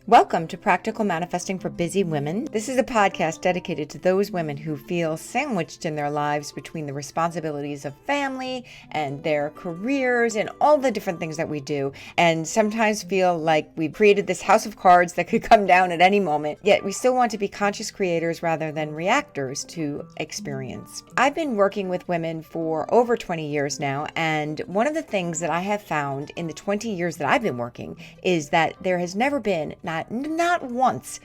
Welcome to Practical Manifesting for Busy Women. This is a podcast dedicated to those women who feel sandwiched in their lives between the responsibilities of family and their careers and all the different things that we do, and sometimes feel like we've created this house of cards that could come down at any moment, yet we still want to be conscious creators rather than reactors to experience. I've been working with women for over 20 years now, and one of the things that I have found in the 20 years that I've been working is that there has never been, not once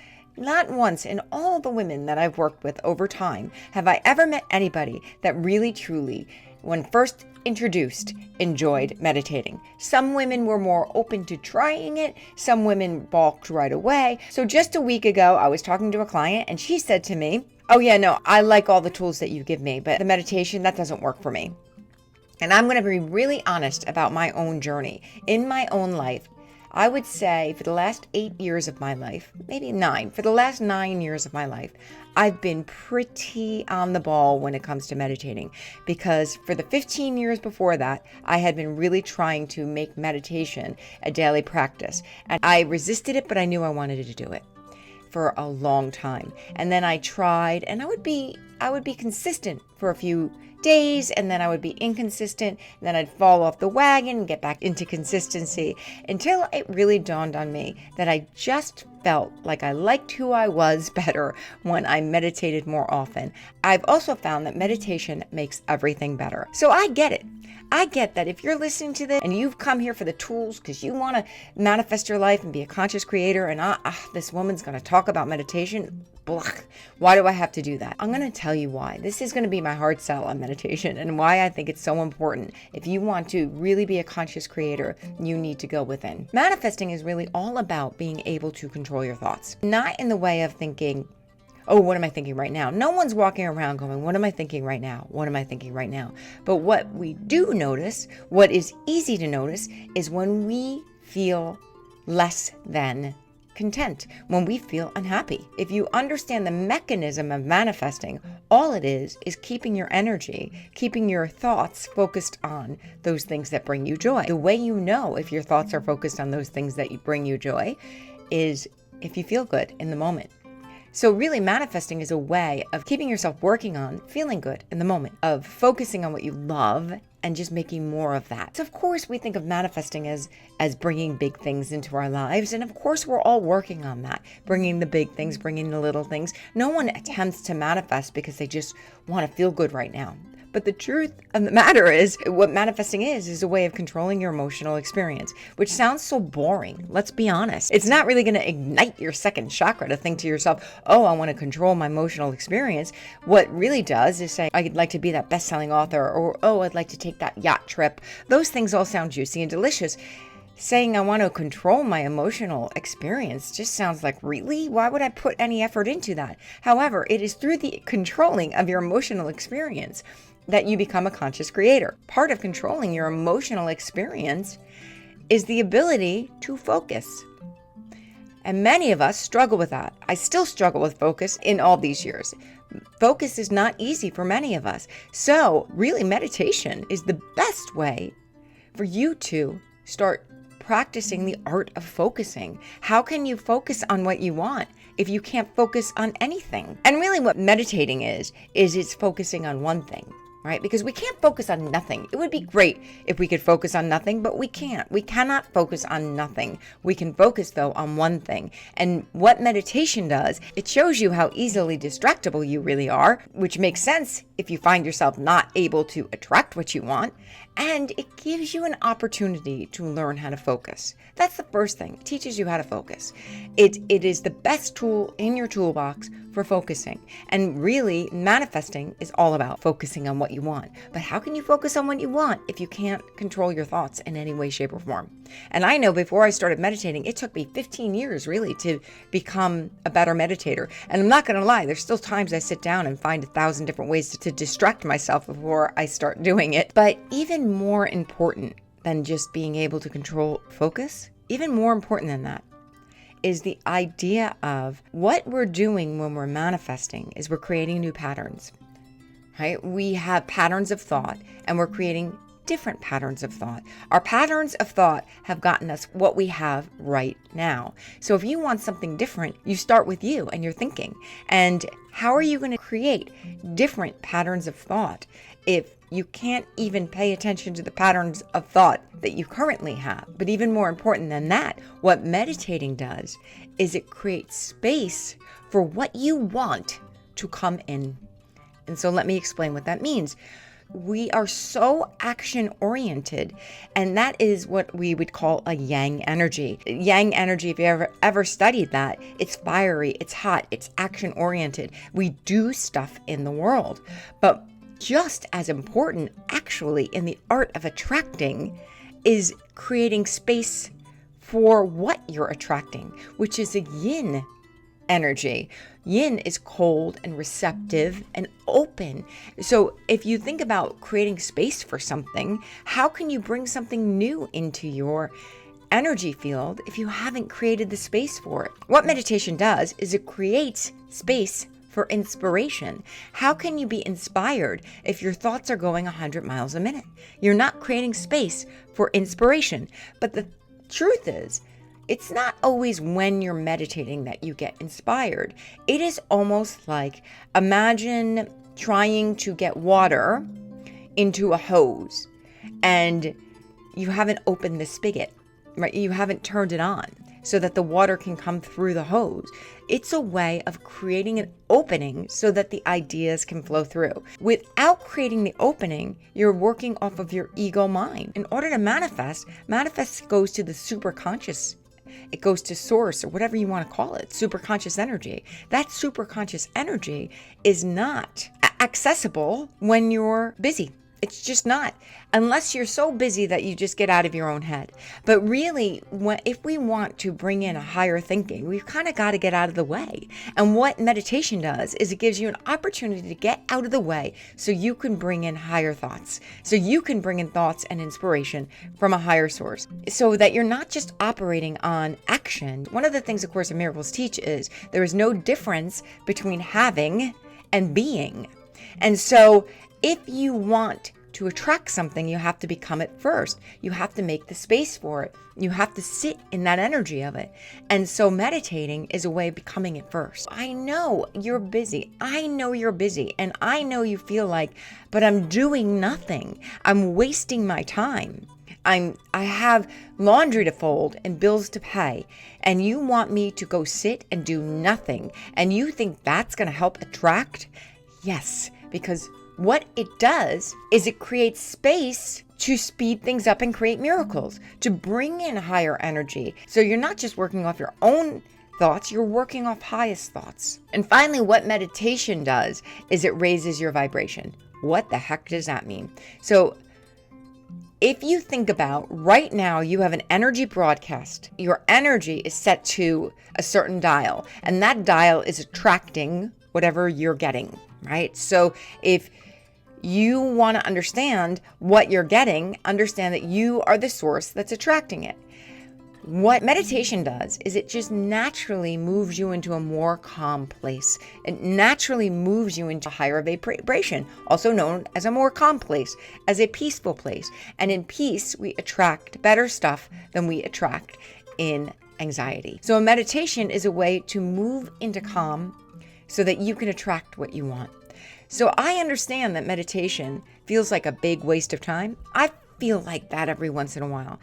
in all the women that I've worked with over time, have I ever met anybody that really truly, when first introduced, enjoyed meditating. Some women were more open to trying it. Some women balked right away. So just a week ago, I was talking to a client and she said to me, "Oh yeah, no, I like all the tools that you give me, but the meditation, that doesn't work for me." And I'm going to be really honest about my own journey. In my own life, I would say for the last 8 years of my life, maybe 9, for the last 9 years of my life, I've been pretty on the ball when it comes to meditating, because for the 15 years before that, I had been really trying to make meditation a daily practice. And I resisted it, but I knew I wanted to do it for a long time. And then I tried, and I would be consistent for a few days, and then I would be inconsistent, and then I'd fall off the wagon and get back into consistency until it really dawned on me that I just felt like I liked who I was better when I meditated more often. I've also found that meditation makes everything better. So I get it. I get that if you're listening to this and you've come here for the tools because you want to manifest your life and be a conscious creator, and this woman's going to talk about meditation, blah, why do I have to do that? I'm going to tell you why. This is going to be my hard sell on meditation and why I think it's so important. If you want to really be a conscious creator, you need to go within. Manifesting is really all about being able to control your thoughts, not in the way of thinking, "Oh, what am I thinking right now?" No one's walking around going, "What am I thinking right now? What am I thinking right now?" But what we do notice, what is easy to notice, is when we feel less than content, when we feel unhappy. If you understand the mechanism of manifesting, all it is keeping your energy, keeping your thoughts focused on those things that bring you joy. The way you know if your thoughts are focused on those things that bring you joy is if you feel good in the moment. So really, manifesting is a way of keeping yourself working on feeling good in the moment, of focusing on what you love and just making more of that. So of course, we think of manifesting as bringing big things into our lives. And of course, we're all working on that, bringing the big things, bringing the little things. No one attempts to manifest because they just want to feel good right now. But the truth of the matter is, what manifesting is a way of controlling your emotional experience, which sounds so boring. Let's be honest. It's not really going to ignite your second chakra to think to yourself, "Oh, I want to control my emotional experience." What really does is say, "I'd like to be that best-selling author," or, "Oh, I'd like to take that yacht trip." Those things all sound juicy and delicious. Saying I want to control my emotional experience just sounds like, really? Why would I put any effort into that? However, it is through the controlling of your emotional experience that you become a conscious creator. Part of controlling your emotional experience is the ability to focus. And many of us struggle with that. I still struggle with focus in all these years. Focus is not easy for many of us. So really, meditation is the best way for you to start practicing the art of focusing. How can you focus on what you want if you can't focus on anything? And really what meditating is it's focusing on one thing, right? Because we can't focus on nothing. It would be great if we could focus on nothing, but we can't. We cannot focus on nothing. We can focus, though, on one thing. And what meditation does, it shows you how easily distractible you really are, which makes sense if you find yourself not able to attract what you want. And it gives you an opportunity to learn how to focus. That's the first thing. It teaches you how to focus. It is the best tool in your toolbox for focusing. And really, manifesting is all about focusing on what you want. But how can you focus on what you want if you can't control your thoughts in any way, shape, or form? And I know before I started meditating, it took me 15 years really to become a better meditator. And I'm not going to lie, there's still times I sit down and find 1,000 different ways to distract myself before I start doing it. But even more important than just being able to control focus, even more important than that, is the idea of what we're doing when we're manifesting is we're creating new patterns, right? We have patterns of thought and we're creating different patterns of thought. Our patterns of thought have gotten us what we have right now. So if you want something different, you start with you and your thinking. And how are you going to create different patterns of thought if you can't even pay attention to the patterns of thought that you currently have? But even more important than that, what meditating does is it creates space for what you want to come in. And so let me explain what that means. We are so action oriented, and that is what we would call a yang energy. Yang energy, if you ever studied that, it's fiery, it's hot, it's action oriented. We do stuff in the world. But just as important, actually, in the art of attracting is creating space for what you're attracting, which is a yin energy. Yin is cold and receptive and open. So if you think about creating space for something, how can you bring something new into your energy field if you haven't created the space for it? What meditation does is it creates space for inspiration. How can you be inspired if your thoughts are going 100 miles a minute? You're not creating space for inspiration. But the truth is, it's not always when you're meditating that you get inspired. It is almost like, imagine trying to get water into a hose and you haven't opened the spigot, right? You haven't turned it on so that the water can come through the hose. It's a way of creating an opening so that the ideas can flow through. Without creating the opening, you're working off of your ego mind. In order to manifest goes to the superconscious. It goes to source, or whatever you want to call it, superconscious energy. That superconscious energy is not accessible when you're busy. It's just not, unless you're so busy that you just get out of your own head. But really, if we want to bring in a higher thinking, we've kind of got to get out of the way. And what meditation does is it gives you an opportunity to get out of the way so you can bring in higher thoughts. So you can bring in thoughts and inspiration from a higher source so that you're not just operating on action. One of the things A Course in Miracles teach is there is no difference between having and being. And so if you want to attract something, you have to become it first. You have to make the space for it. You have to sit in that energy of it. And so meditating is a way of becoming it first. I know you're busy. I know you're busy. And I know you feel like, but I'm doing nothing. I'm wasting my time. I have laundry to fold and bills to pay. And you want me to go sit and do nothing. And you think that's going to help attract? Yes, because what it does is it creates space to speed things up and create miracles, to bring in higher energy. So you're not just working off your own thoughts, you're working off highest thoughts. And finally, what meditation does is it raises your vibration. What the heck does that mean? So if you think about right now, you have an energy broadcast. Your energy is set to a certain dial, and that dial is attracting whatever you're getting, right? So if you want to understand what you're getting, understand that you are the source that's attracting it. What meditation does is it just naturally moves you into a more calm place. It naturally moves you into a higher vibration, also known as a more calm place, as a peaceful place. And in peace, we attract better stuff than we attract in anxiety. So a meditation is a way to move into calm so that you can attract what you want. So I understand that meditation feels like a big waste of time. I feel like that every once in a while.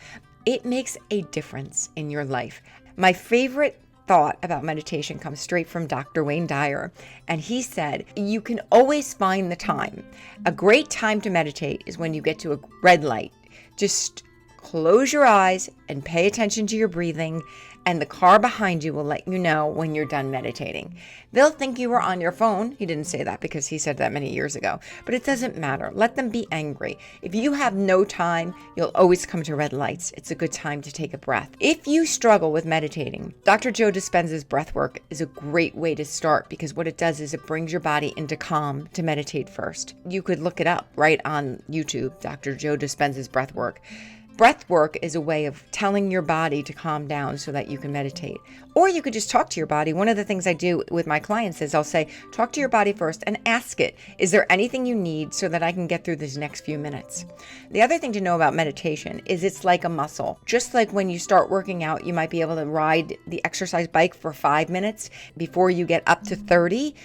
It makes a difference in your life. My favorite thought about meditation comes straight from Dr. Wayne Dyer. And he said, you can always find the time. A great time to meditate is when you get to a red light. Just close your eyes and pay attention to your breathing, and the car behind you will let you know when you're done meditating. They'll think you were on your phone. He didn't say that because he said that many years ago, but it doesn't matter. Let them be angry. If you have no time, you'll always come to red lights. It's a good time to take a breath. If you struggle with meditating, Dr. Joe Dispenza's breath work is a great way to start, because what it does is it brings your body into calm to meditate first. You could look it up right on YouTube, Dr. Joe Dispenza's breath work. Breath work is a way of telling your body to calm down so that you can meditate. Or you could just talk to your body. One of the things I do with my clients is I'll say, talk to your body first and ask it, is there anything you need so that I can get through these next few minutes? The other thing to know about meditation is it's like a muscle. Just like when you start working out, you might be able to ride the exercise bike for 5 minutes before you get up to 30.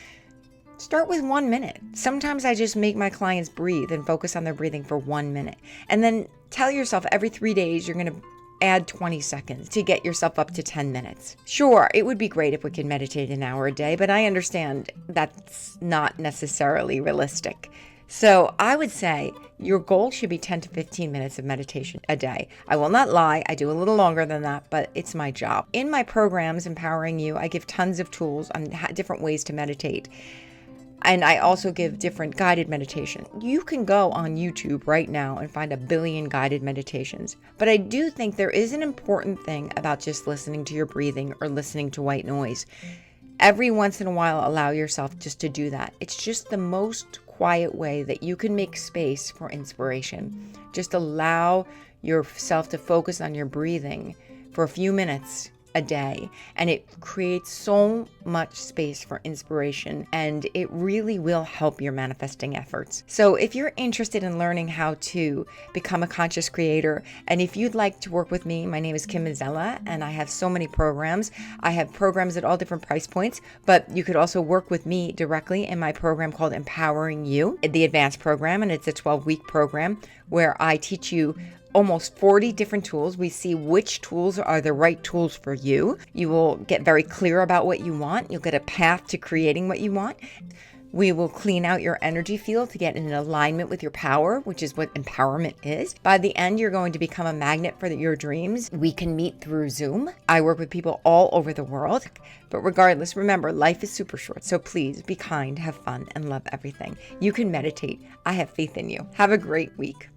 Start with 1 minute. Sometimes I just make my clients breathe and focus on their breathing for 1 minute. And then tell yourself every 3 days you're going to add 20 seconds to get yourself up to 10 minutes. Sure, it would be great if we could meditate an hour a day, but I understand that's not necessarily realistic. So I would say your goal should be 10 to 15 minutes of meditation a day. I will not lie, I do a little longer than that, but it's my job. In my programs, Empowering You, I give tons of tools on different ways to meditate. And I also give different guided meditation. You can go on YouTube right now and find a billion guided meditations. But I do think there is an important thing about just listening to your breathing or listening to white noise. Every once in a while, allow yourself just to do that. It's just the most quiet way that you can make space for inspiration. Just allow yourself to focus on your breathing for a few minutes a day, and it creates so much space for inspiration, and it really will help your manifesting efforts. So if you're interested in learning how to become a conscious creator, and if you'd like to work with me, my name is Kim Mazzella, and I have so many programs. I have programs at all different price points, but you could also work with me directly in my program called Empowering You, the advanced program, and it's a 12-week program where I teach you almost 40 different tools. We see which tools are the right tools for you. You will get very clear about what you want. You'll get a path to creating what you want. We will clean out your energy field to get in alignment with your power, which is what empowerment is. By the end, you're going to become a magnet for your dreams. We can meet through Zoom. I work with people all over the world. But regardless, remember, life is super short. So please be kind, have fun, and love everything. You can meditate. I have faith in you. Have a great week.